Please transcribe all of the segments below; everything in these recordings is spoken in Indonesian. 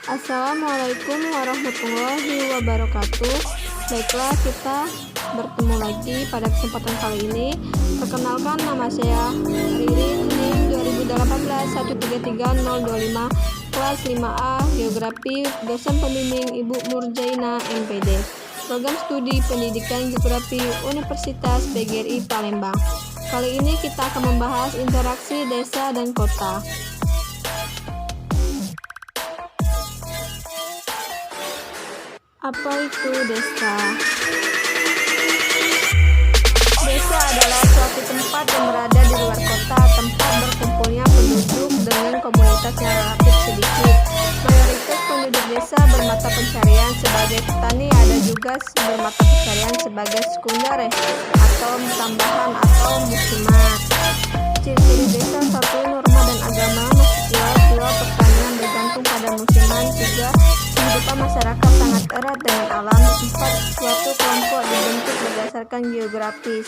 Assalamualaikum warahmatullahi wabarakatuh. Baiklah, kita bertemu lagi pada kesempatan kali ini. Perkenalkan, nama saya Ririn, NIM 2018 kelas 5A Geografi, dosen pembimbing Ibu Murjaina MPD, Program Studi Pendidikan Geografi Universitas PGRI Palembang. Kali ini kita akan membahas interaksi desa dan kota. Apa itu desa? Desa adalah suatu tempat yang berada di luar kota, tempat berkumpulnya penduduk dengan komunitas yang relatif sedikit. Mayoritas penduduk desa bermata pencarian sebagai petani, ada juga bermata pencarian sebagai sekunder atau tambahan atau musiman. Ciri-ciri desa: 1. Norma dan agama masih kuat. 2. Pertanian bergantung pada musiman. 3. Kehidupan masyarakat sangat erat dengan alam. 4. Suatu kelompok dibentuk berdasarkan geografis.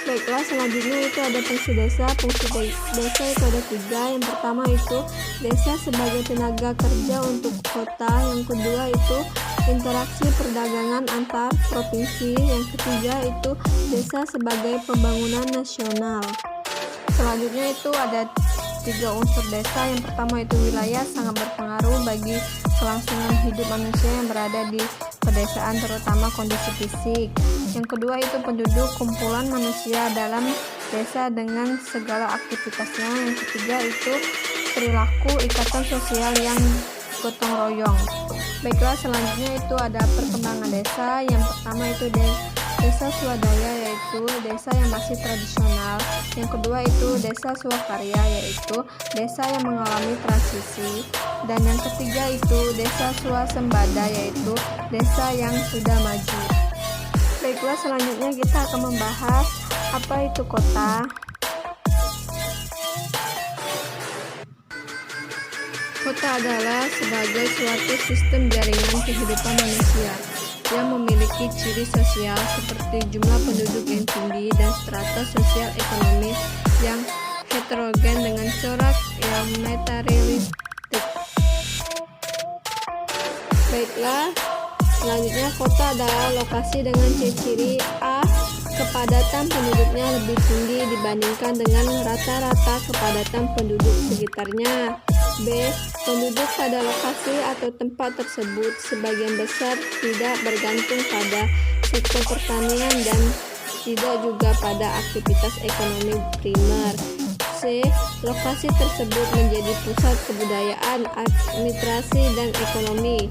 Baiklah, selanjutnya itu ada fungsi desa. Fungsi desa itu ada 3. Yang pertama itu desa sebagai tenaga kerja untuk kota. Yang kedua itu interaksi perdagangan antar provinsi. Yang ketiga itu desa sebagai pembangunan nasional. Selanjutnya itu ada 3 unsur desa. Yang pertama itu wilayah, sangat berpengaruh bagi kelangsungan hidup manusia yang berada di pedesaan, terutama kondisi fisik. Yang kedua itu penduduk, kumpulan manusia dalam desa dengan segala aktivitasnya. Yang ketiga itu perilaku, ikatan sosial yang gotong royong. Baiklah, selanjutnya itu ada perkembangan desa. Yang pertama itu desa swadaya, yaitu desa yang masih tradisional. Yang kedua itu desa swakarya, yaitu desa yang mengalami transisi. Dan yang ketiga itu desa swasembada, yaitu desa yang sudah maju. Baiklah, selanjutnya kita akan membahas apa itu kota. Kota adalah sebagai suatu sistem jaringan kehidupan manusia yang memiliki ciri sosial seperti jumlah penduduk yang tinggi dan strata sosial ekonomi yang heterogen dengan corak yang materialistik. Baiklah, selanjutnya kota adalah lokasi dengan ciri-ciri: A. Kepadatan penduduknya lebih tinggi dibandingkan dengan rata-rata kepadatan penduduk sekitarnya. B. Penduduk pada lokasi atau tempat tersebut sebagian besar tidak bergantung pada sektor pertanian dan tidak juga pada aktivitas ekonomi primer. C. Lokasi tersebut menjadi pusat kebudayaan, administrasi, dan ekonomi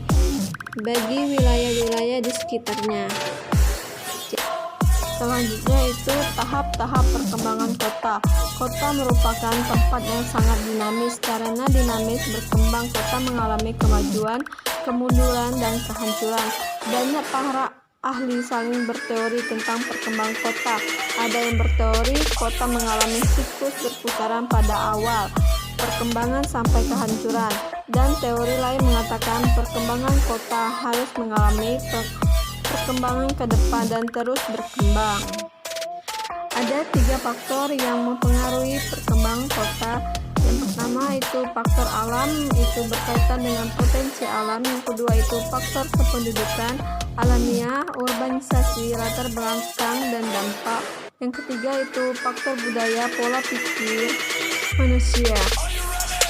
bagi wilayah-wilayah di sekitarnya. Selanjutnya itu tahap-tahap perkembangan kota. Kota merupakan tempat yang sangat dinamis. Karena dinamis berkembang, kota mengalami kemajuan, kemunduran, dan kehancuran. Banyak para ahli saling berteori tentang perkembangan kota. Ada yang berteori kota mengalami siklus berputaran pada awal perkembangan sampai kehancuran, dan teori lain mengatakan perkembangan kota harus mengalami perkembangan ke depan dan terus berkembang. Ada 3 faktor yang mempengaruhi perkembangan kota. Yang pertama itu faktor alam, itu berkaitan dengan potensi alam. Yang kedua itu faktor kependudukan, alamiah, urbanisasi, latar belakang, dan dampak. Yang ketiga itu faktor budaya, pola pikir manusia.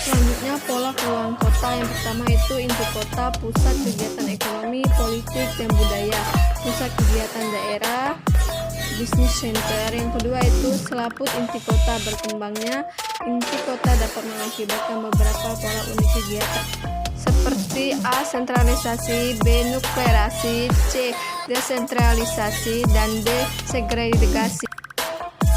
Selanjutnya pola keuangan kota. Yang pertama itu inti kota, pusat kegiatan ekonomi, politik, dan budaya. Pusat kegiatan daerah, business center. Yang kedua itu selaput inti kota. Berkembangnya inti kota dapat mengakibatkan beberapa pola unik kegiatan seperti A. Sentralisasi, B. Nuklerisasi, C. Desentralisasi, dan D. Segregasi.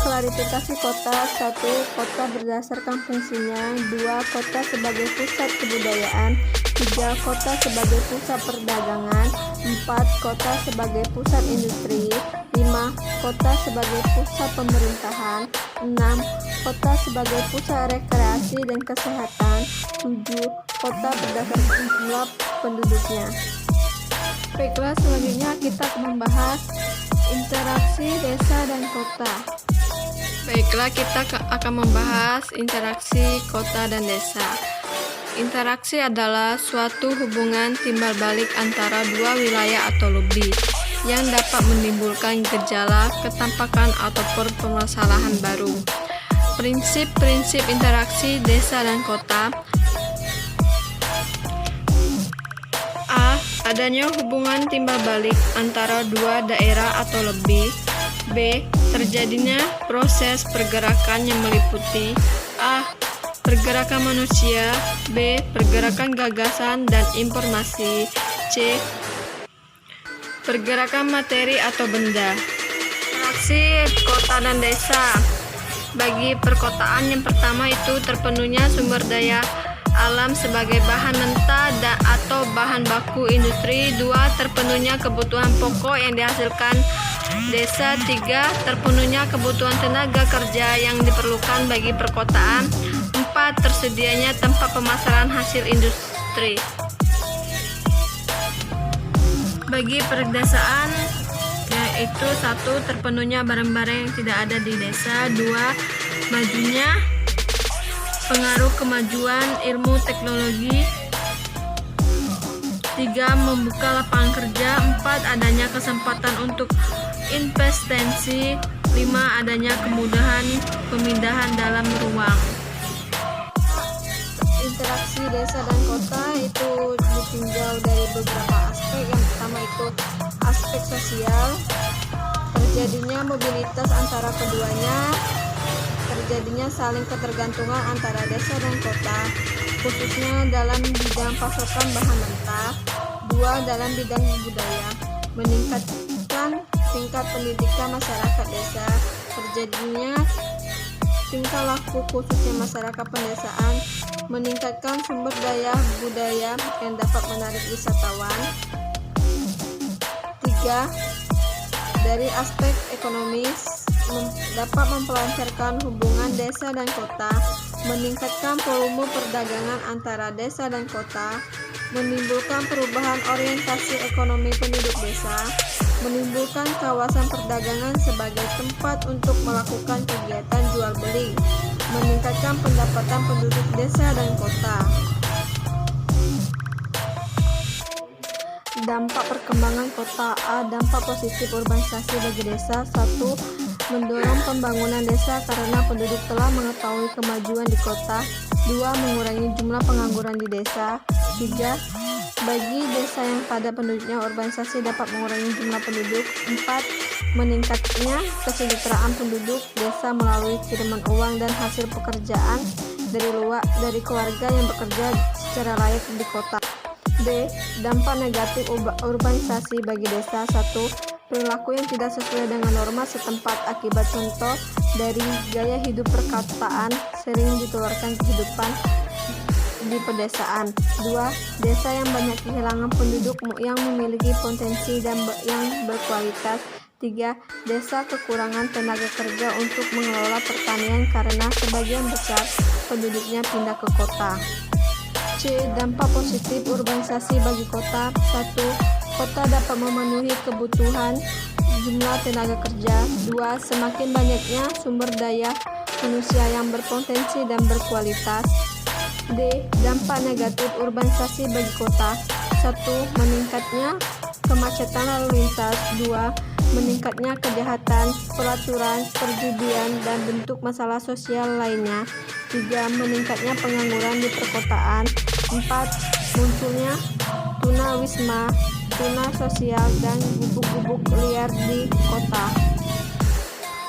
Klarifikasi kota. 1. Kota berdasarkan fungsinya. 2. Kota sebagai pusat kebudayaan. 3. Kota sebagai pusat perdagangan. 4. Kota sebagai pusat industri. 5. Kota sebagai pusat pemerintahan. 6. Kota sebagai pusat rekreasi dan kesehatan. 7. Kota berdasarkan jumlah penduduknya. Baiklah, selanjutnya kita membahas interaksi desa dan kota. Baiklah, kita akan membahas interaksi kota dan desa. Interaksi adalah suatu hubungan timbal balik antara dua wilayah atau lebih yang dapat menimbulkan gejala, ketampakan, ataupun permasalahan baru. Prinsip-prinsip interaksi desa dan kota. A. Adanya hubungan timbal balik antara dua daerah atau lebih. B. Terjadinya proses pergerakan yang meliputi A. Pergerakan manusia. B. Pergerakan gagasan dan informasi. C. Pergerakan materi atau benda. Interaksi kota dan desa. Bagi perkotaan, yang pertama itu terpenuhnya sumber daya alam sebagai bahan mentah atau bahan baku industri. 2. Terpenuhnya kebutuhan pokok yang dihasilkan desa. 3. Terpenuhnya kebutuhan tenaga kerja yang diperlukan bagi perkotaan. 4. Tersedianya tempat pemasaran hasil industri. Bagi perdesaan, yaitu 1. Terpenuhnya barang-barang yang tidak ada di desa. 2. Majunya pengaruh kemajuan ilmu teknologi. 3. Membuka lapangan kerja. 4. Adanya kesempatan untuk investasi. 5. Adanya kemudahan pemindahan dalam ruang. Interaksi desa dan kota itu ditinjau dari beberapa aspek. Yang pertama itu aspek sosial, terjadinya mobilitas antara keduanya, terjadinya saling ketergantungan antara desa dan kota, khususnya dalam bidang pasokan bahan mentah. 2. Dalam bidang budaya, meningkatkan tingkat pendidikan masyarakat desa, terjadinya tingkah laku khususnya masyarakat pedesaan, meningkatkan sumber daya budaya yang dapat menarik wisatawan. 3. Dari aspek ekonomis, dapat mempelancarkan hubungan desa dan kota, meningkatkan volume perdagangan antara desa dan kota, menimbulkan perubahan orientasi ekonomi penduduk desa, menimbulkan kawasan perdagangan sebagai tempat untuk melakukan kegiatan jual beli, meningkatkan pendapatan penduduk desa dan kota. Dampak perkembangan kota. A. Dampak positif urbanisasi bagi desa. 1. Mendorong pembangunan desa karena penduduk telah mengetahui kemajuan di kota. 2. Mengurangi jumlah pengangguran di desa. 3. Bagi desa yang padat penduduknya, urbanisasi dapat mengurangi jumlah penduduk. 4. Meningkatnya kesejahteraan penduduk desa melalui kiriman uang dan hasil pekerjaan dari keluarga yang bekerja secara layak di kota. B. Dampak negatif urbanisasi bagi desa. 1. Perilaku yang tidak sesuai dengan norma setempat akibat contoh dari gaya hidup perkotaan sering ditularkan kehidupan di pedesaan. 2. Desa yang banyak kehilangan penduduk yang memiliki potensi dan yang berkualitas. 3. Desa kekurangan tenaga kerja untuk mengelola pertanian karena sebagian besar penduduknya pindah ke kota. C. Dampak positif urbanisasi bagi kota. 1. Kota dapat memenuhi kebutuhan jumlah tenaga kerja. 2. Semakin banyaknya sumber daya manusia yang berpotensi dan berkualitas. D. Dampak negatif urbanisasi bagi kota. 1. Meningkatnya kemacetan lalu lintas. 2. Meningkatnya kejahatan, pelacurkan, perjudian, dan bentuk masalah sosial lainnya. 3. Meningkatnya pengangguran di perkotaan. 4. Munculnya tunawisma, tuna sosial, dan gubuk-gubuk liar di kota.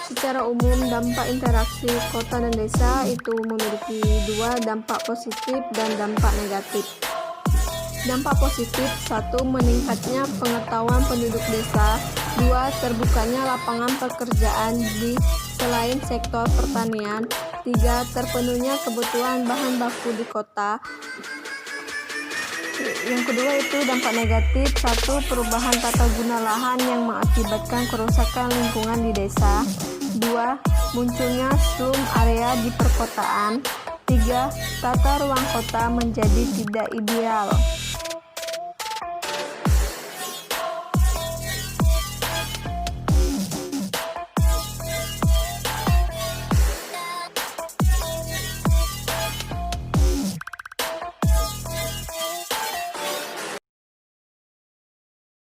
Secara umum, dampak interaksi kota dan desa itu memiliki 2 dampak positif dan dampak negatif. Dampak positif. 1. Meningkatnya pengetahuan penduduk desa. 2. Terbukanya lapangan pekerjaan di selain sektor pertanian. 3. Terpenuhnya kebutuhan bahan baku di kota. Yang kedua itu dampak negatif. 1. Perubahan tata guna lahan yang mengakibatkan kerusakan lingkungan di desa. 2. Munculnya slum area di perkotaan. 3. Tata ruang kota menjadi tidak ideal.